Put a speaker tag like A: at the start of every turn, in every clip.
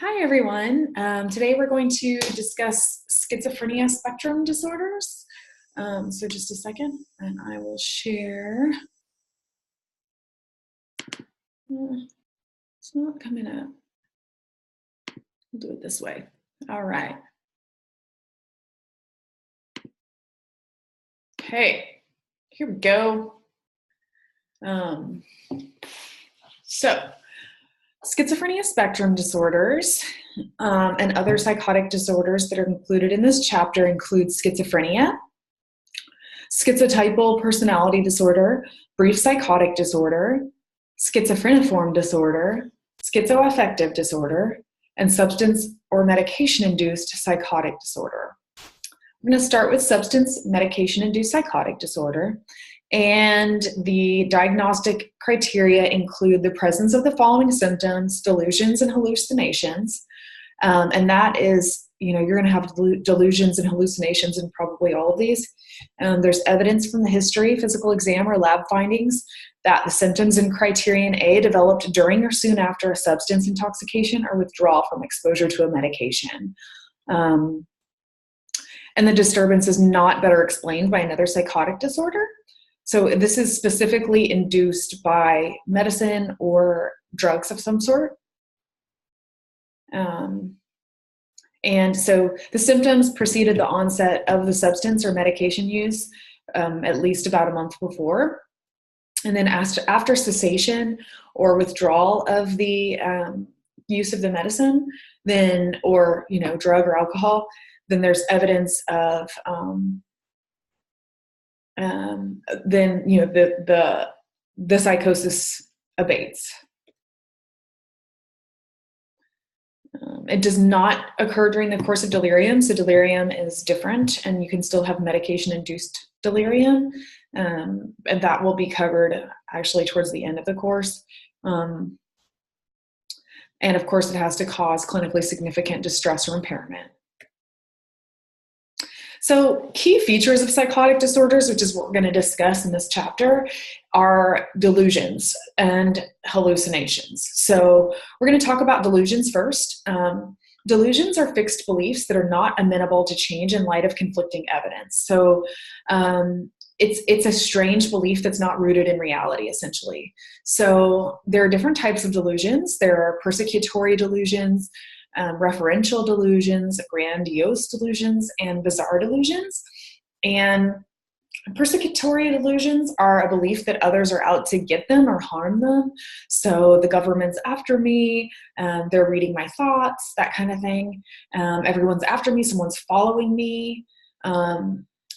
A: Hi, everyone. Today we're going to discuss schizophrenia spectrum disorders. So just a second, and I will share. It's not coming up. We'll do it this way. All right. Okay, here we go. So schizophrenia spectrum disorders and other psychotic disorders that are included in this chapter include schizophrenia, schizotypal personality disorder, brief psychotic disorder, schizophreniform disorder, schizoaffective disorder, and substance or medication-induced psychotic disorder. I'm going to start with substance medication-induced psychotic disorder. And the diagnostic criteria include the presence of the following symptoms: delusions and hallucinations. And that is, you're going to have delusions and hallucinations in probably all of these. There's evidence from the history, physical exam, or lab findings that the symptoms in criterion A developed during or soon after a substance intoxication or withdrawal from exposure to a medication. And the disturbance is not better explained by another psychotic disorder. So this is specifically induced by medicine or drugs of some sort. And so the symptoms preceded the onset of the substance or medication use at least about a month before. And then after cessation or withdrawal of the use of the medicine, then, or, drug or alcohol, then there's evidence of then the psychosis abates. It does not occur during the course of delirium, so delirium is different, and you can still have medication-induced delirium, and that will be covered actually towards the end of the course. And of course, it has to cause clinically significant distress or impairment. So key features of psychotic disorders, which is what we're going to discuss in this chapter, are delusions and hallucinations. So we're going to talk about delusions first. Delusions are fixed beliefs that are not amenable to change in light of conflicting evidence. So it's a strange belief that's not rooted in reality, essentially. So there are different types of delusions. There are persecutory delusions, referential delusions, grandiose delusions, and bizarre delusions. And persecutory delusions are a belief that others are out to get them or harm them. So the government's after me, they're reading my thoughts, that kind of thing. Everyone's after me, someone's following me.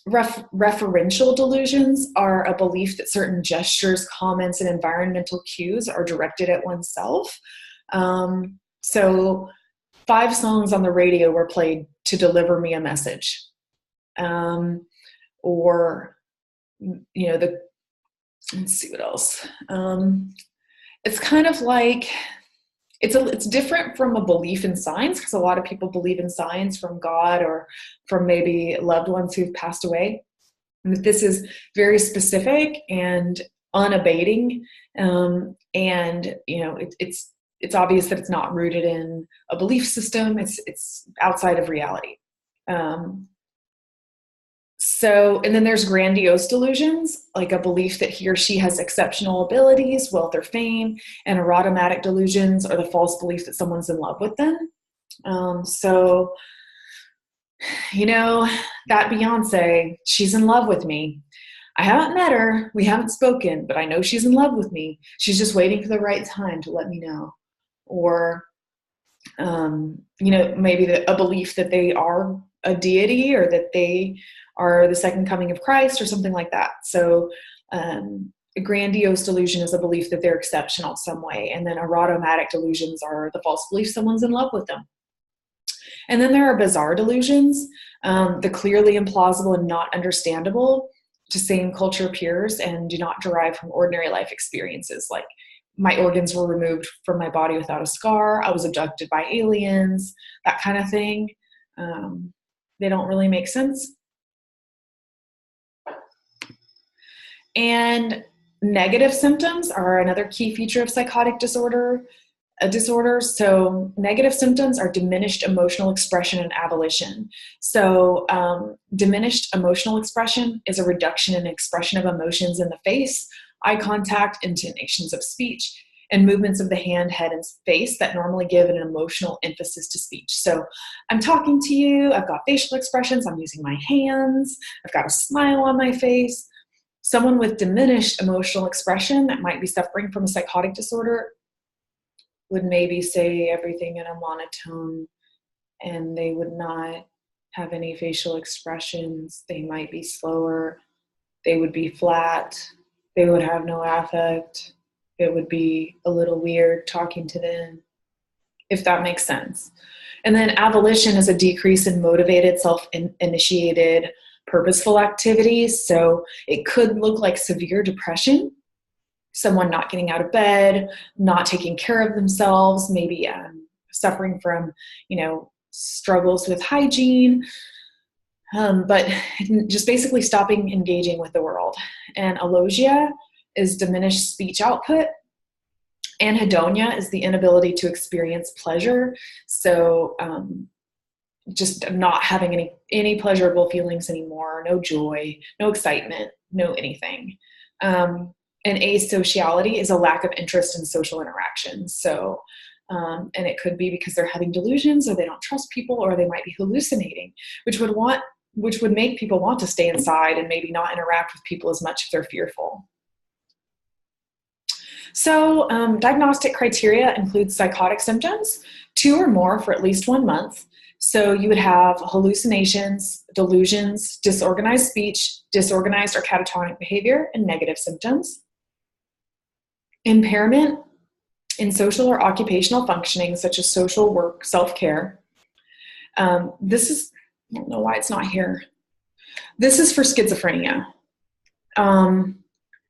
A: Referential delusions are a belief that certain gestures, comments, and environmental cues are directed at oneself. So 5 songs on the radio were played to deliver me a message. Or, let's see what else. It's kind of like, it's different from a belief in signs, because a lot of people believe in signs from God or from maybe loved ones who've passed away. And this is very specific and unabating. And, it's obvious that it's not rooted in a belief system. It's outside of reality. And then there's grandiose delusions, like a belief that he or she has exceptional abilities, wealth, or fame. And erotomatic delusions are the false belief that someone's in love with them. That Beyonce, she's in love with me. I haven't met her, we haven't spoken, but I know she's in love with me. She's just waiting for the right time to let me know. Or, maybe a belief that they are a deity, or that they are the second coming of Christ, or something like that. So a grandiose delusion is a belief that they're exceptional some way. And then erotomatic delusions are the false belief someone's in love with them. And then there are bizarre delusions, the clearly implausible and not understandable to same culture peers and do not derive from ordinary life experiences. Like, my organs were removed from my body without a scar, I was abducted by aliens, that kind of thing. They don't really make sense. And negative symptoms are another key feature of psychotic disorder. a disorder. So negative symptoms are diminished emotional expression and avolition. So diminished emotional expression is a reduction in expression of emotions in the face, eye contact, intonations of speech, and movements of the hand, head, and face that normally give an emotional emphasis to speech. So I'm talking to you, I've got facial expressions, I'm using my hands, I've got a smile on my face. Someone with diminished emotional expression that might be suffering from a psychotic disorder would maybe say everything in a monotone, and they would not have any facial expressions. They might be slower. They would be flat. They would have no affect. It would be a little weird talking to them, if that makes sense. And then avolition is a decrease in motivated, self-initiated, purposeful activities. So it could look like severe depression, someone not getting out of bed, not taking care of themselves, maybe suffering from, struggles with hygiene, but just basically stopping engaging with the world. And alogia is diminished speech output. Anhedonia is the inability to experience pleasure. So just not having any pleasurable feelings anymore, no joy, no excitement, no anything. And asociality is a lack of interest in social interactions. So, and it could be because they're having delusions, or they don't trust people, or they might be hallucinating, which would make people want to stay inside and maybe not interact with people as much if they're fearful. So, diagnostic criteria includes psychotic symptoms, 2 or more for at least 1 month. So you would have hallucinations, delusions, disorganized speech, disorganized or catatonic behavior, and negative symptoms. Impairment in social or occupational functioning, such as social work, self-care. I don't know why it's not here. This is for schizophrenia.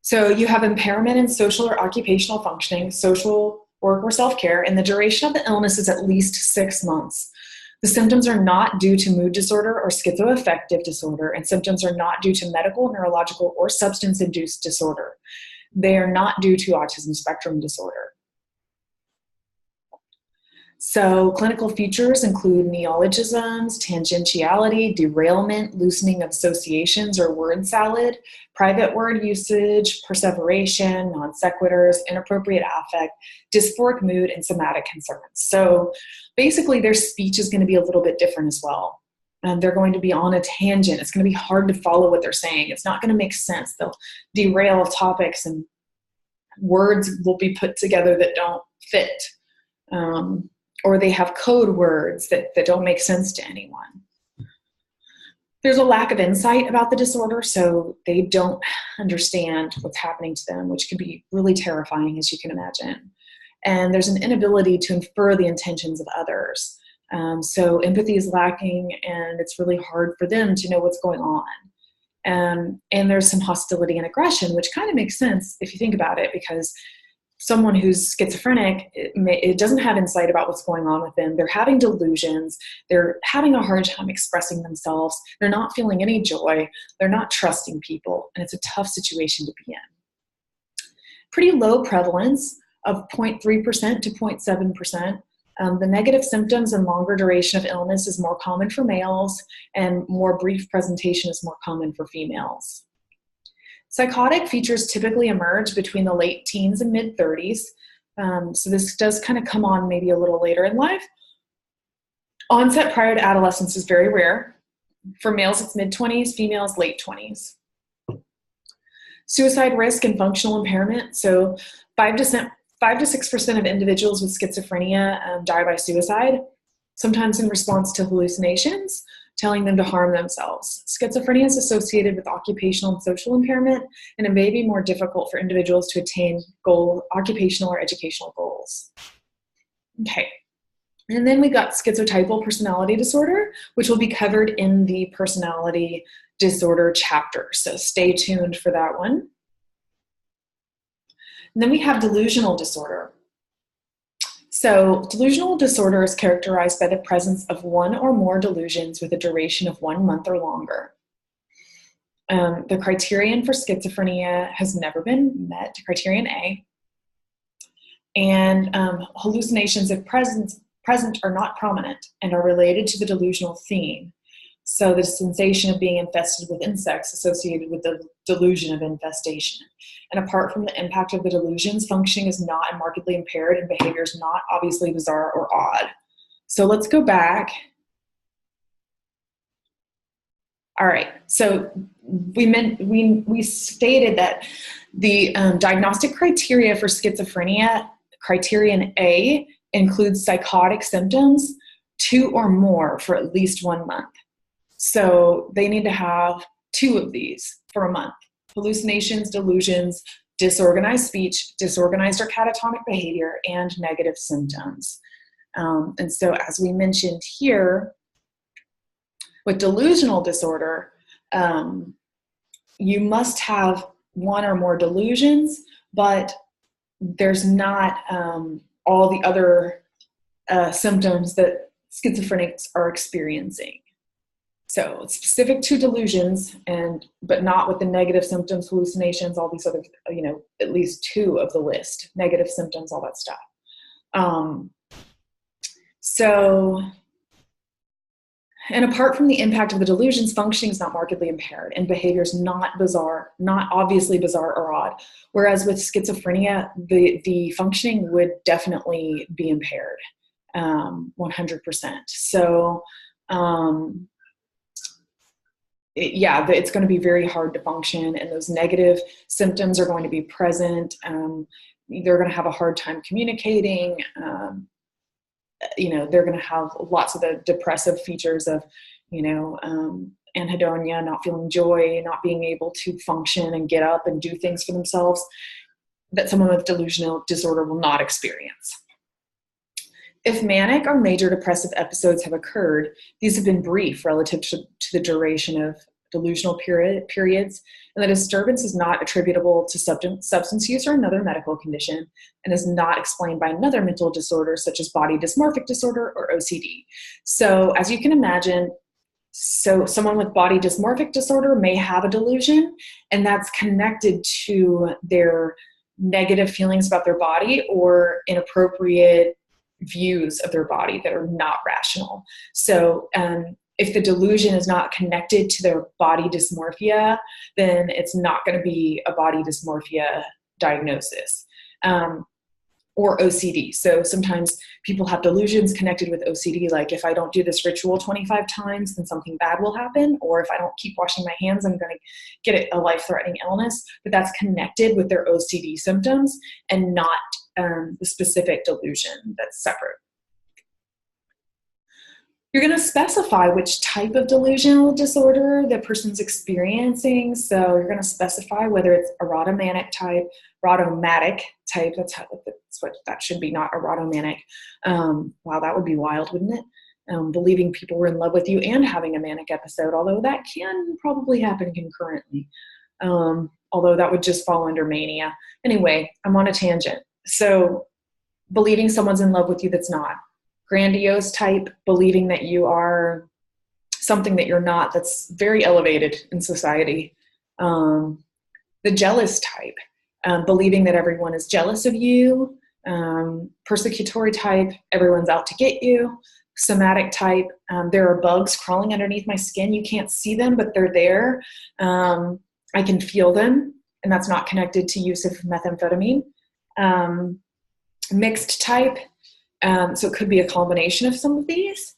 A: So you have impairment in social or occupational functioning, social work, or self-care, and the duration of the illness is at least 6 months. The symptoms are not due to mood disorder or schizoaffective disorder, and symptoms are not due to medical, neurological, or substance-induced disorder. They are not due to autism spectrum disorder. So clinical features include neologisms, tangentiality, derailment, loosening of associations or word salad, private word usage, perseveration, non sequiturs, inappropriate affect, dysphoric mood, and somatic concerns. So basically their speech is going to be a little bit different as well. They're going to be on a tangent. It's going to be hard to follow what they're saying. It's not going to make sense. They'll derail topics, and words will be put together that don't fit. Or they have code words that don't make sense to anyone. There's a lack of insight about the disorder, so they don't understand what's happening to them, which can be really terrifying, as you can imagine. And there's an inability to infer the intentions of others. So empathy is lacking, and it's really hard for them to know what's going on. And there's some hostility and aggression, which kind of makes sense if you think about it, because someone who's schizophrenic, it doesn't have insight about what's going on with them. They're having delusions. They're having a hard time expressing themselves. They're not feeling any joy. They're not trusting people, and it's a tough situation to be in. Pretty low prevalence of 0.3% to 0.7%. The negative symptoms and longer duration of illness is more common for males, and more brief presentation is more common for females. Psychotic features typically emerge between the late teens and mid-30s. So this does kind of come on maybe a little later in life. Onset prior to adolescence is very rare. For males, it's mid-20s, females, late 20s. Suicide risk and functional impairment. So 5 to 6% of individuals with schizophrenia die by suicide, sometimes in response to hallucinations, telling them to harm themselves. Schizophrenia is associated with occupational and social impairment, and it may be more difficult for individuals to attain occupational or educational goals. Okay, and then we got schizotypal personality disorder, which will be covered in the personality disorder chapter, so stay tuned for that one. And then we have delusional disorder. So delusional disorder is characterized by the presence of 1 or more delusions with a duration of 1 month or longer. The criterion for schizophrenia has never been met, criterion A. And hallucinations, if present, are not prominent and are related to the delusional theme. So the sensation of being infested with insects associated with the delusion of infestation. And apart from the impact of the delusions, functioning is not markedly impaired and behavior is not obviously bizarre or odd. So let's go back. All right, so we stated that the diagnostic criteria for schizophrenia, criterion A, includes psychotic symptoms, 2 or more for at least 1 month. So they need to have 2 of these for a month: hallucinations, delusions, disorganized speech, disorganized or catatonic behavior, and negative symptoms. And so as we mentioned here, with delusional disorder, you must have 1 or more delusions, but there's not all the other symptoms that schizophrenics are experiencing. So it's specific to delusions, but not with the negative symptoms, hallucinations, all these other, at least 2 of the list, negative symptoms, all that stuff. And apart from the impact of the delusions, functioning is not markedly impaired and behavior is not bizarre, not obviously bizarre or odd. Whereas with schizophrenia, the functioning would definitely be impaired, 100%. So, it's going to be very hard to function, and those negative symptoms are going to be present. They're going to have a hard time communicating. They're going to have lots of the depressive features of, anhedonia, not feeling joy, not being able to function and get up and do things for themselves that someone with delusional disorder will not experience. If manic or major depressive episodes have occurred, these have been brief relative to the duration of delusional periods, and the disturbance is not attributable to substance use or another medical condition, and is not explained by another mental disorder such as body dysmorphic disorder or OCD. So as you can imagine, someone with body dysmorphic disorder may have a delusion, and that's connected to their negative feelings about their body or inappropriate views of their body that are not rational. So if the delusion is not connected to their body dysmorphia, then it's not going to be a body dysmorphia diagnosis. Or OCD. So sometimes people have delusions connected with OCD, like if I don't do this ritual 25 times, then something bad will happen. Or if I don't keep washing my hands, I'm going to get a life-threatening illness. But that's connected with their OCD symptoms and not the specific delusion that's separate. You're going to specify which type of delusional disorder the person's experiencing. So you're going to specify whether it's erotomanic type, erotomatic type. That's what that should be, not erotomanic. Wow, that would be wild, wouldn't it? Believing people were in love with you and having a manic episode, although that can probably happen concurrently. Although that would just fall under mania. Anyway, I'm on a tangent. So believing someone's in love with you that's not. Grandiose type, believing that you are something that you're not, that's very elevated in society. The jealous type, believing that everyone is jealous of you. Persecutory type, everyone's out to get you. Somatic type, there are bugs crawling underneath my skin. You can't see them, but they're there. I can feel them, and that's not connected to use of methamphetamine. Mixed type, so it could be a combination of some of these,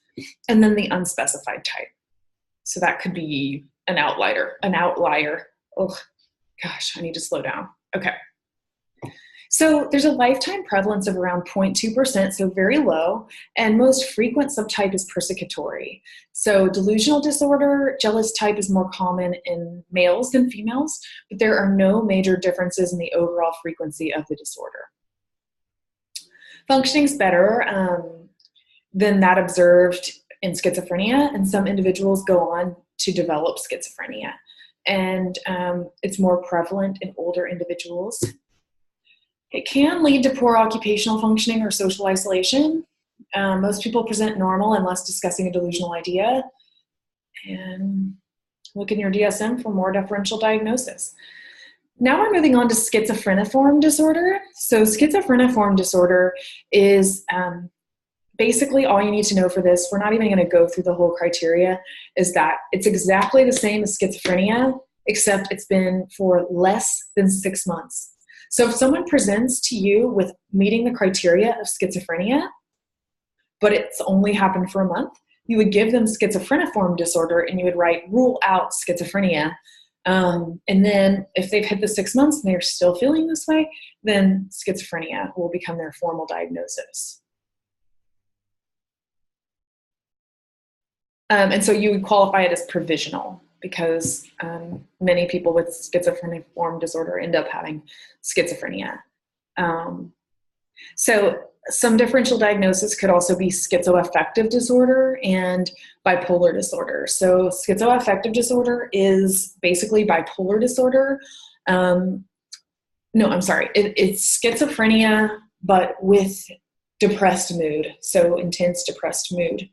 A: and then the unspecified type. So that could be an outlier. Oh, gosh, I need to slow down. Okay. So there's a lifetime prevalence of around 0.2%, so very low, and most frequent subtype is persecutory. So delusional disorder, jealous type is more common in males than females, but there are no major differences in the overall frequency of the disorder. Functioning is better than that observed in schizophrenia, and some individuals go on to develop schizophrenia. And it's more prevalent in older individuals. It can lead to poor occupational functioning or social isolation. Most people present normal unless discussing a delusional idea. And look in your DSM for more differential diagnosis. Now we're moving on to schizophreniform disorder. So schizophreniform disorder is basically all you need to know for this. We're not even going to go through the whole criteria, is that it's exactly the same as schizophrenia, except it's been for less than 6 months. So if someone presents to you with meeting the criteria of schizophrenia, but it's only happened for a month, you would give them schizophreniform disorder and you would write rule out schizophrenia. And then if they've hit the 6 months and they're still feeling this way, then schizophrenia will become their formal diagnosis. And so you would qualify it as provisional because many people with schizophreniform disorder end up having schizophrenia. So some differential diagnosis could also be schizoaffective disorder and bipolar disorder. So schizoaffective disorder is basically bipolar disorder. It's schizophrenia, but with depressed mood, so intense depressed mood.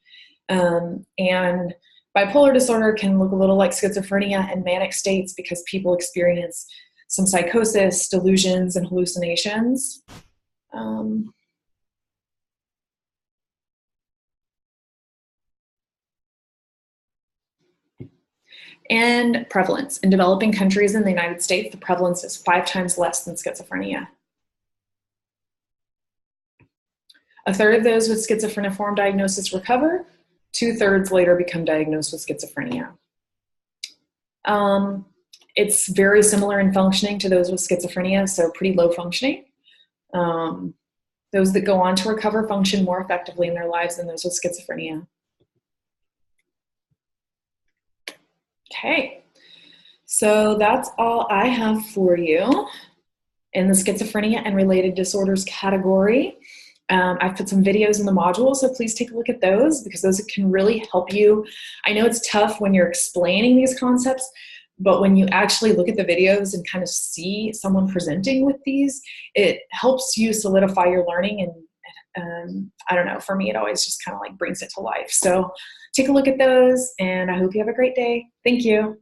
A: And bipolar disorder can look a little like schizophrenia and manic states because people experience some psychosis, delusions, and hallucinations. And prevalence. In developing countries in the United States, the prevalence is 5 times less than schizophrenia. A third of those with schizophreniform diagnosis recover. 2/3 later become diagnosed with schizophrenia. It's very similar in functioning to those with schizophrenia, so pretty low functioning. Those that go on to recover function more effectively in their lives than those with schizophrenia. Okay, so that's all I have for you in the schizophrenia and related disorders category. I've put some videos in the module, so please take a look at those because those can really help you. I know it's tough when you're explaining these concepts, but when you actually look at the videos and kind of see someone presenting with these, it helps you solidify your learning. And I don't know, for me, it always just kind of like brings it to life. So take a look at those, and I hope you have a great day. Thank you.